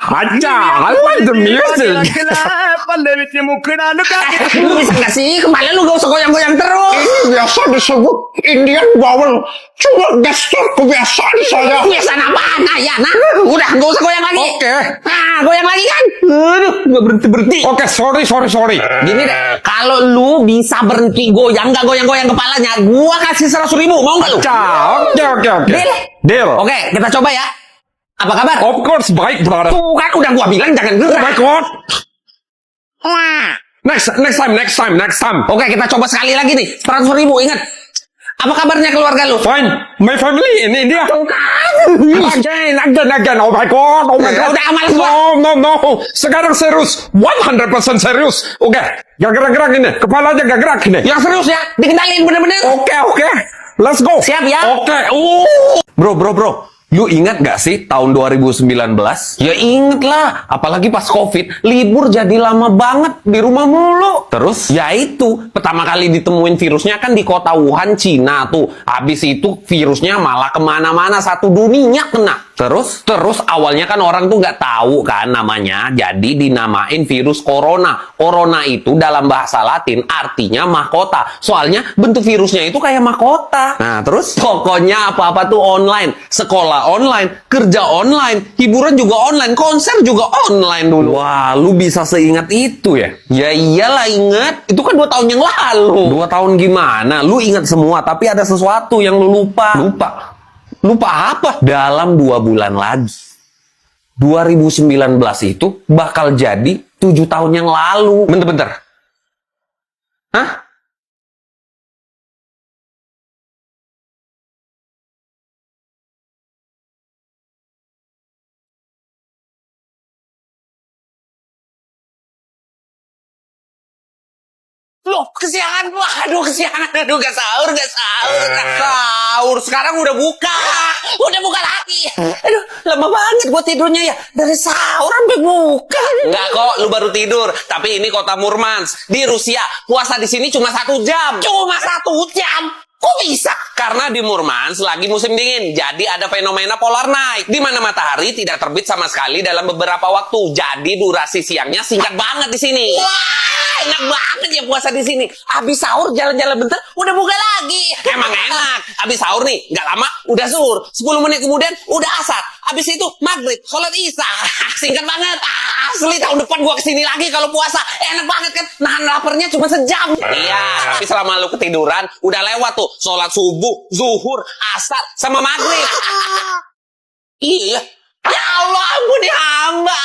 Macha, I like the music. Lu bisa gak sih? Kepala lu gak usah goyang-goyang terus. Ini biasa disebut Indian bowel. Cuma gestur kebiasaan saya. Kebiasaan apaan? Nah ya, nah. Udah, gak usah goyang lagi. Oke. Nah, goyang lagi kan? Aduh, gak berhenti-berhenti. Oke, sorry. Gini deh, kalau lu bisa berhenti goyang, gak goyang-goyang kepalanya, gua kasih 100.000, mau gak lu? Oke. Deal. Oke, kita coba ya. Apa kabar? Of course, baik, brother. Tuh kan udah gua bilang jangan Oh gerak. my God. Next time. Oke, kita coba sekali lagi nih. 100.000, ingat. Apa kabarnya keluarga lu? Fine. My family in India. Tuh kan. Again. Oh my God. Udah, males gua. No. Sekarang serius. 100% serius. Oke. Gak gerak-gerak ini. Kepala aja gak gerak ini. Yang serius ya, dikendalin bener-bener. Oke. Let's go. Siap ya? Oke. Bro. Lu ingat gak sih tahun 2019? Ya inget lah, Apalagi pas COVID, libur jadi lama banget di rumah mulu. Terus? ya itu pertama kali ditemuin virusnya kan di kota Wuhan, Cina tuh. Habis itu virusnya malah kemana-mana, satu dunia kena. Terus? Terus awalnya kan orang tuh nggak tahu kan namanya, jadi dinamain virus corona. Corona itu dalam bahasa Latin artinya mahkota. Soalnya bentuk virusnya itu kayak mahkota. Nah, terus? Pokoknya apa-apa tuh online. Sekolah online, kerja online, hiburan juga online, konser juga online dulu. Wah, lu bisa seingat itu ya? Ya iyalah inget, itu kan 2 tahun yang lalu. 2 tahun gimana? Lu ingat semua, tapi ada sesuatu yang lu lupa. Lupa apa? Dalam 2 bulan lagi, 2019 itu bakal jadi 7 tahun yang lalu. Bentar. Hah? Loh, kesiangan. Waduh, kesiangan. Aduh, gak sahur. Sekarang udah buka lagi. Aduh, lama banget gua tidurnya ya. Dari sahur sampai buka. Enggak kok, lu baru tidur. Tapi ini kota Murmansk di Rusia. Puasa di sini cuma 1 jam. Cuma 1 jam. Kok bisa? Karena di Murmansk lagi musim dingin, jadi ada fenomena polar night, di mana matahari tidak terbit sama sekali dalam beberapa waktu. Jadi durasi siangnya singkat banget di sini. Wah, enak banget ya puasa di sini. Habis sahur jalan-jalan bentar, udah buka lagi. Emang enak. Habis sahur nih, nggak lama udah zuhur. 10 menit kemudian udah asar. Habis itu maghrib, sholat isya. Singkat banget. Asli tahun depan gua kesini lagi kalau puasa. Enak banget kan? Nahan laparnya cuma sejam. Iya, tapi selama lu ketiduran, udah lewat tuh. Sholat subuh, zuhur, asar, sama maghrib. Iya. Ya Allah, ampuni hamba.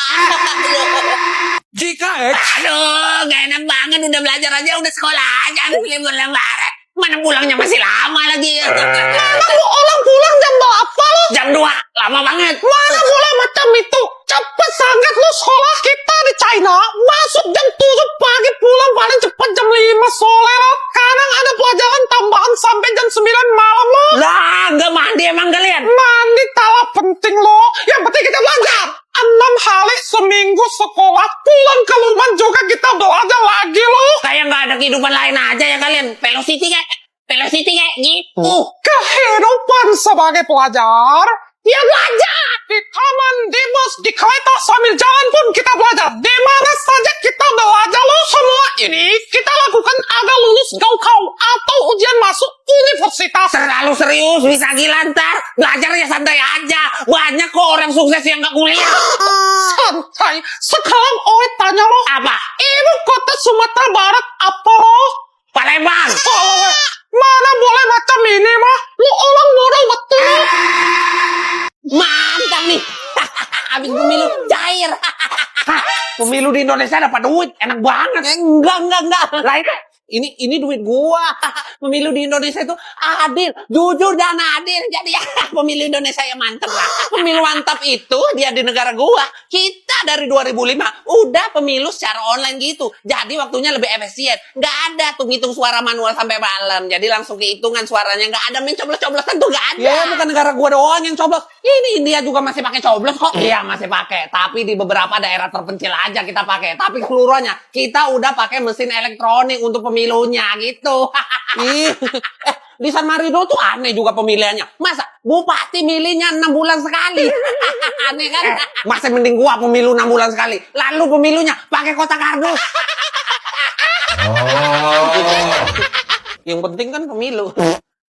Jika Aduh, gak enak banget. Udah belajar aja, udah sekolah aja. Libur lebaran. Mana pulangnya masih lama lagi. Mana lu orang pulang jam berapa lu? Jam 2, lama banget. Mana boleh macam itu. Cepet sangat lu sekolah kita di China. Masuk jam 7 pagi, pulang paling cepet jam 5 sore lo. Kadang ada pelajaran tambahan sampai jam 9 malam lo. Lah, gak mandi emang kalian? Mandi tak penting lo. Yang penting kita belajar. 6 hari seminggu sekolah, pulang ke rumah juga kita belajar lagi lo. Kayak nggak ada kehidupan lain aja ya kalian. Velocity kayak gitu. Kehidupan sebagai pelajar, ya belajar. Di taman, di bus, di kereta, sambil jalan pun kita belajar. Di mana saja kita belajar lo. Semua ini kita lakukan agar lulus gaukau atau ujian masuk universitas. Terlalu serius, bisa gila ntar. Belajarnya santai aja. Banyak kok orang sukses yang gak kuliah. Santai. Sekarang Oe tanya lo. Apa? Ibu kota Sumatera Barat apa lo? Palembang. Oh, mana boleh macam ini mah? Lu orang bodoh betul. Mantap nih. Habis pemilu cair. Pemilu di Indonesia dapat duit, enak banget. Enggak. Lain ini duit gua. Pemilu di Indonesia itu adil, jujur dan adil. Jadi ya pemilu Indonesia yang mantap lah. Pemilu mantap itu dia di negara gua. Kita dari 2005 udah pemilu secara online gitu. Jadi waktunya lebih efisien. Nggak ada tuh ngitung suara manual sampai malam. Jadi langsung kehitungan suaranya. Nggak ada main coblos-coblosan tuh nggak ada. Ya bukan negara gua doang yang coblos. Ini India juga masih pakai coblos kok. Iya masih pakai. Tapi di beberapa daerah terpencil aja kita pakai. Tapi keseluruhannya kita udah pakai mesin elektronik untuk pemilunya gitu. Di San Marino tuh aneh juga pemilihannya. Masa bupati milihnya 6 bulan sekali? Aneh kan? Masih mending gua pemilu 6 bulan sekali. Lalu pemilunya pakai kotak kardus. Yang penting kan pemilu.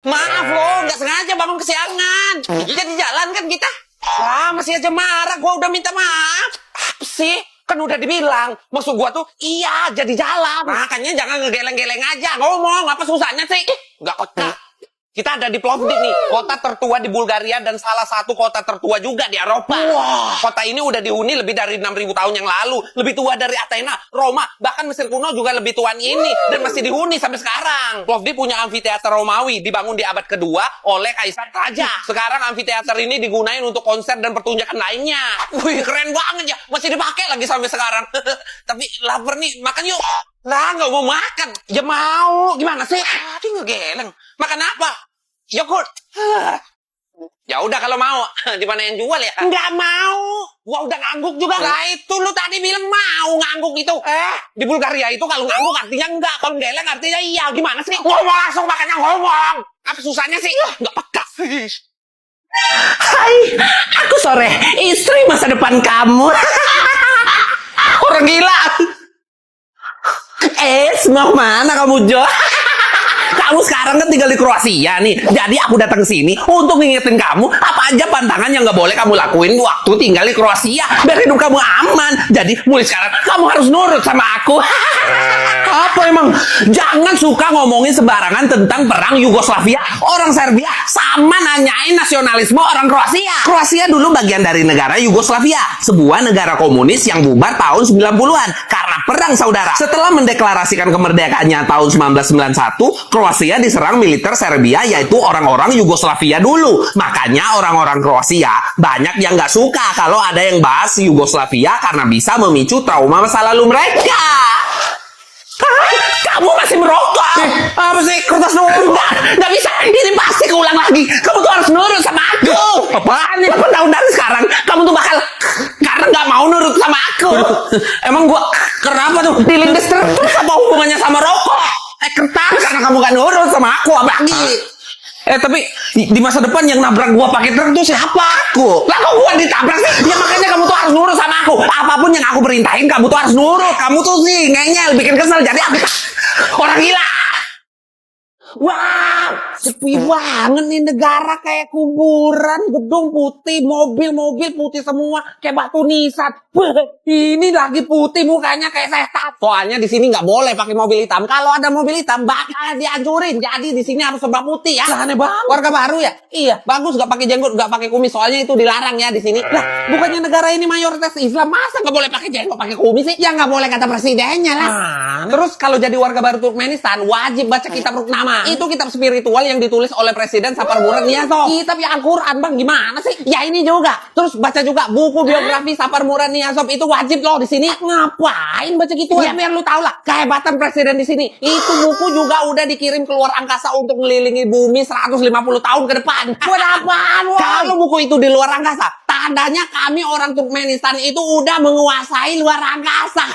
Maaf loh, nggak sengaja bangun kesiangan. Jadi jalan kan kita. Wah, masih aja marah. Gua udah minta maaf. Apa sih? Kan udah dibilang. Maksud gua tuh, iya jadi jalan. Makanya jangan ngegeleng-geleng aja. Ngomong, apa susahnya sih? Nggak peka. Kita ada di Plovdiv nih, kota tertua di Bulgaria dan salah satu kota tertua juga di Eropa. Wah. Kota ini udah dihuni lebih dari 6.000 tahun yang lalu. Lebih tua dari Athena, Roma, bahkan Mesir kuno juga lebih tua ini. Dan masih dihuni sampai sekarang. Plovdiv punya amfiteater Romawi, dibangun di abad kedua oleh Kaisar Raja. Sekarang amfiteater ini digunain untuk konser dan pertunjukan lainnya. Wih, keren banget ya. Masih dipakai lagi sampai sekarang. Tapi lapar nih, makan yuk. Lah, nggak mau makan. Ya mau. Gimana sih? Aduh, ngegeleng. Makan apa? Yogurt. Ya udah kalau mau. Di mana yang jual ya? Nggak mau. Gua udah ngangguk juga. Lah itu lu tadi bilang mau ngangguk itu. Di Bulgaria itu kalau ngangguk artinya enggak. Kalau geleng artinya iya. Gimana sih? Ngomong langsung, makanya ngomong. Apa susahnya sih? Nggak peka. Hai, aku Sore. Istri masa depan kamu. Orang gila. Mau mana kamu, Jo? Kamu sekarang kan tinggal di Kroasia nih. Jadi aku datang ke sini untuk ngingetin kamu apa aja pantangan yang nggak boleh kamu lakuin waktu tinggal di Kroasia. Biar hidup kamu aman. Jadi mulai sekarang kamu harus nurut sama aku. Apa emang? Jangan suka ngomongin sembarangan tentang perang Yugoslavia, orang Serbia, sama nanyain nasionalisme orang Kroasia. Kroasia dulu bagian dari negara Yugoslavia, sebuah negara komunis yang bubar tahun 90-an karena perang saudara. Setelah mendeklarasikan kemerdekaannya tahun 1991, Kroasia diserang militer Serbia, yaitu orang-orang Yugoslavia dulu. Makanya orang-orang Kroasia banyak yang nggak suka kalau ada yang bahas Yugoslavia karena bisa memicu trauma masa lalu mereka. Kamu masih merokok? Apa sih? Kertas nurut? Nggak bisa. Ini pasti keulang lagi. Kamu tuh harus nurut sama aku. Apaan nih? 8 tahun dari sekarang kamu tuh bakal karena nggak mau nurut sama aku. Emang gua kenapa tuh? Dilindes terus apa hubungannya sama rokok? Kertas karena kamu gak nurut sama aku, apalagi. Tapi di masa depan yang nabrak gua pakai truk tuh siapa? Aku. Lah kok gua ditabrak sih? Ya makanya kamu tuh harus nurut sama aku. Apapun yang aku perintahin kamu tuh harus nurut. Kamu tuh sih ngeyel, bikin kesel. Jadi aku orang gila. Wow, sepi banget nih, negara kayak kuburan, gedung putih, mobil-mobil putih semua, kayak batu nisan. Ini lagi putih mukanya kayak setan. Soalnya di sini nggak boleh pakai mobil hitam. Kalau ada mobil hitam bakal dihancurin. Jadi di sini harus serba putih ya. Lah, aneh banget. Warga baru ya? Iya, bagus nggak pakai jenggot, nggak pakai kumis. Soalnya itu dilarang ya di sini. Lah, bukannya negara ini mayoritas Islam, masa nggak boleh pakai jenggot, pakai kumis sih? Ya nggak boleh kata presidennya lah. Terus kalau jadi warga baru Turkmenistan wajib baca kitab Ruknama. Itu kitab spiritual yang ditulis oleh Presiden Saparmurat Niyazov. Kitab yang Al-Quran, Bang, gimana sih? Ya ini juga. Terus baca juga buku biografi Saparmurat Niyazov, itu wajib loh di sini. Ngapain baca gitu? Ya biar lu tahu lah kehebatan presiden di sini. Itu buku juga udah dikirim keluar angkasa untuk ngelilingi bumi 150 tahun ke depan. Buat apaan? Kalau buku itu di luar angkasa, tandanya kami orang Turkmenistan itu udah menguasai luar angkasa.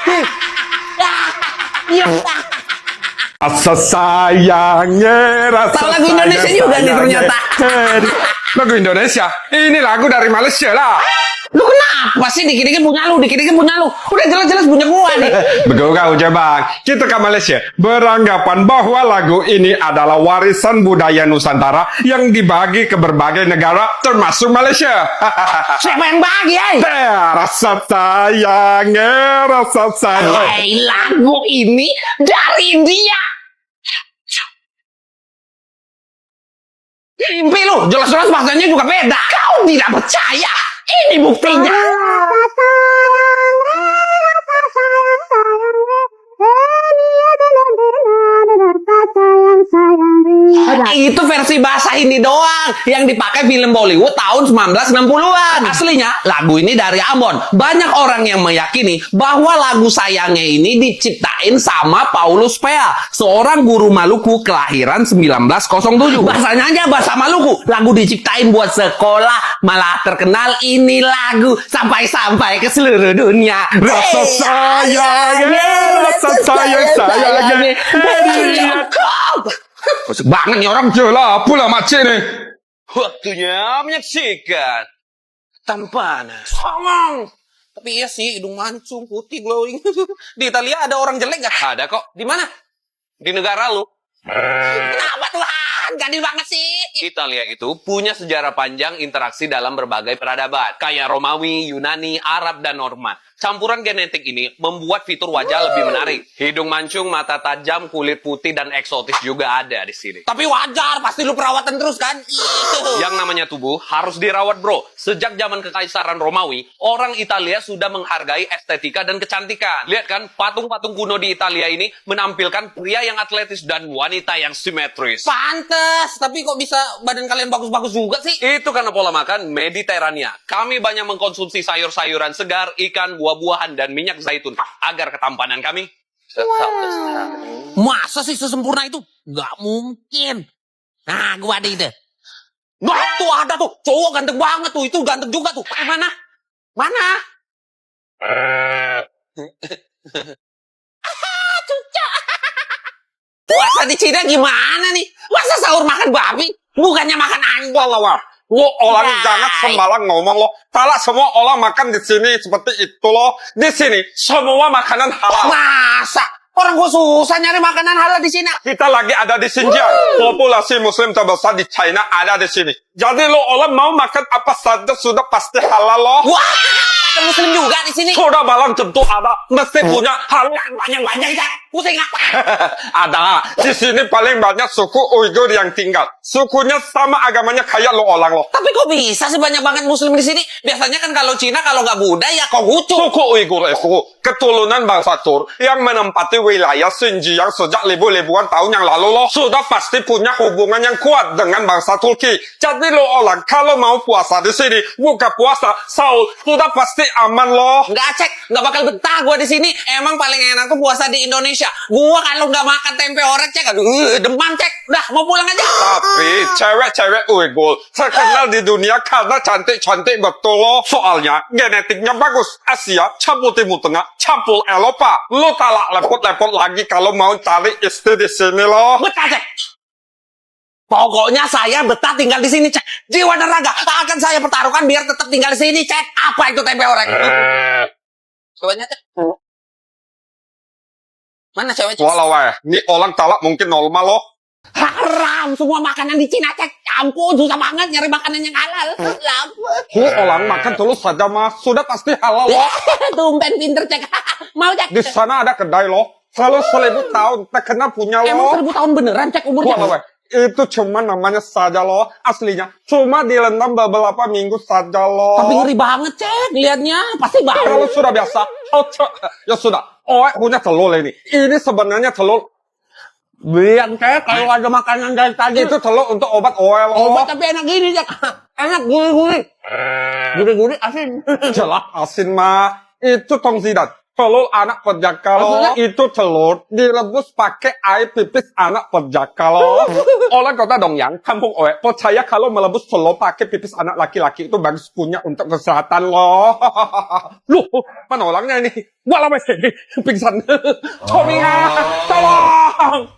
Asa sayangnya rasa tahu lagu Indonesia juga nih ternyata. Lagu Indonesia? Ini lagu dari Malaysia lah. Lu kenapa sih dikit-dikit punya lu, dikit-dikit punya lu? Udah jelas-jelas punya gua nih. Begau aja bang, kita ke Malaysia beranggapan bahwa lagu ini adalah warisan budaya Nusantara yang dibagi ke berbagai negara termasuk Malaysia. Siapa yang bagi, Rasa sayangnya, rasa sayang. Lagu ini dari India. Mimpi lu, jelas-jelas bahasanya juga beda. Kau tidak percaya? Ini buktinya. Itu versi bahasa Hindi doang yang dipakai film Bollywood tahun 1960-an. Aslinya lagu ini dari Ambon. Banyak orang yang meyakini bahwa lagu Sayangnya ini diciptain sama Paulus Pea, seorang guru Maluku kelahiran 1907. Bahasanya aja bahasa Maluku. Lagu diciptain buat sekolah, malah terkenal ini lagu sampai-sampai ke seluruh dunia. Rasa sayangnya, rasa sayangnya. Kocak banget nih orang. Jelah pula makcik nih. Waktunya menyaksikan tampanan. Songong. Tapi iya sih, hidung mancung, putih, glowing. Di Italia ada orang jelek gak? Ada kok. Di mana? Di negara lu. Kenapa Tuhan? Gadis banget sih. Italia itu punya sejarah panjang interaksi dalam berbagai peradaban. Kayak Romawi, Yunani, Arab, dan Norman. Campuran genetik ini membuat fitur wajah lebih menarik. Hidung mancung, mata tajam, kulit putih, dan eksotis juga ada di sini. Tapi wajar, pasti lu perawatan terus kan? Yang namanya tubuh harus dirawat, bro. Sejak zaman kekaisaran Romawi, orang Italia sudah menghargai estetika dan kecantikan. Lihat kan, patung-patung kuno di Italia ini menampilkan pria yang atletis dan wanita yang simetris. Pantes, tapi kok bisa badan kalian bagus-bagus juga sih? Itu karena pola makan Mediterania. Kami banyak mengkonsumsi sayur-sayuran segar, ikan, buah-buahan, dan minyak zaitun agar ketampanan kami tetap lestari. Masa sih sesempurna itu? Gak mungkin. Nah, gua ada ide. Nah, tuh ada tuh. Cowok ganteng banget tuh. Itu ganteng juga tuh. Mana? Mana? Cuca. Puasa di Cina gimana nih? Masa sahur makan babi? Bukannya makan anjing. Walau, lo orang Guys. jangan sembarang ngomong lo. Kalau semua orang makan di sini seperti itu lo. Di sini semua makanan halal. Masa? Orang gua susah nyari makanan halal di Cina. Kita lagi ada di Xinjiang. Populasi Muslim terbesar di China ada di sini. Jadi lo orang mau makan apa saja sudah pasti halal lo. Wah, ada muslim juga di sini. Sudah balang tentu ada. Mesti punya halal. Banyak-banyak ya. Pusing nggak? Ada. Di sini paling banyak suku Uighur yang tinggal. Sukunya sama agamanya kayak lo orang lo. Tapi kok bisa sih banyak banget muslim di sini? Biasanya kan kalau Cina kalau nggak Buddha ya Konghucu. Suku Uighur itu keturunan bangsa Tur yang menempati wilayah Xinjiang sejak ribu-ribuan tahun yang lalu lo. Sudah pasti punya hubungan yang kuat dengan bangsa Turki. Jadi lo orang kalau mau puasa di sini, buka puasa, sahur, sudah pasti aman lo. Nggak cek, nggak bakal betah gua di sini. Emang paling enak tuh puasa di Indonesia. Gua kalau nggak makan tempe orek cek, aduh demam cek. Udah mau pulang aja. Tapi cewek-cewek Uighur terkenal di dunia karena cantik-cantik betul lo. Soalnya genetiknya bagus. Asia, campur Timur Tengah, campur Eropa. Lo tak repot-repot lagi kalau mau cari istri di sini lo. Betah cek. Pokoknya saya betah tinggal di sini cek. Jiwa dan raga akan saya pertaruhkan biar tetap tinggal di sini cek. Apa itu tempe orek? Ceweknya cek. Mana cewek cek? Walau ini orang talak mungkin normal lo. Haram semua makanan di Cina cek. Ampun susah banget nyari makanan yang halal. Lapar. Lo orang makan terus saja mah sudah pasti halal lo. Tumben pinter cek. Mau cek. Di sana ada kedai lo. Selalu 1000 tahun terkenal punya Emang lo. 1000 tahun beneran cek umurnya? Walau itu cuma namanya saja lo. Aslinya cuma direndam beberapa minggu saja lo. Tapi ngeri banget cek liatnya. Pasti Kalau bau. sudah biasa, ya sudah. Oh, punya telur ini. Ini sebenarnya telur. Biang cek kalau ada makanan dari tadi. Itu telur untuk obat oel. Obat tapi enak gini cek. Enak gurih-gurih. Gurih-gurih asin. Jelas asin mah. Itu tongsidan. Telur anak perjaka lo. Maksudnya? Itu telur direbus pakai air pipis anak perjaka lo. Orang kota Dongyang, kampung Oe, percaya kalau merebus telur pakai pipis anak laki-laki itu bagus punya untuk kesehatan lo. Loh, mana orangnya ini? Walau masih pingsan. Tommy, tolong.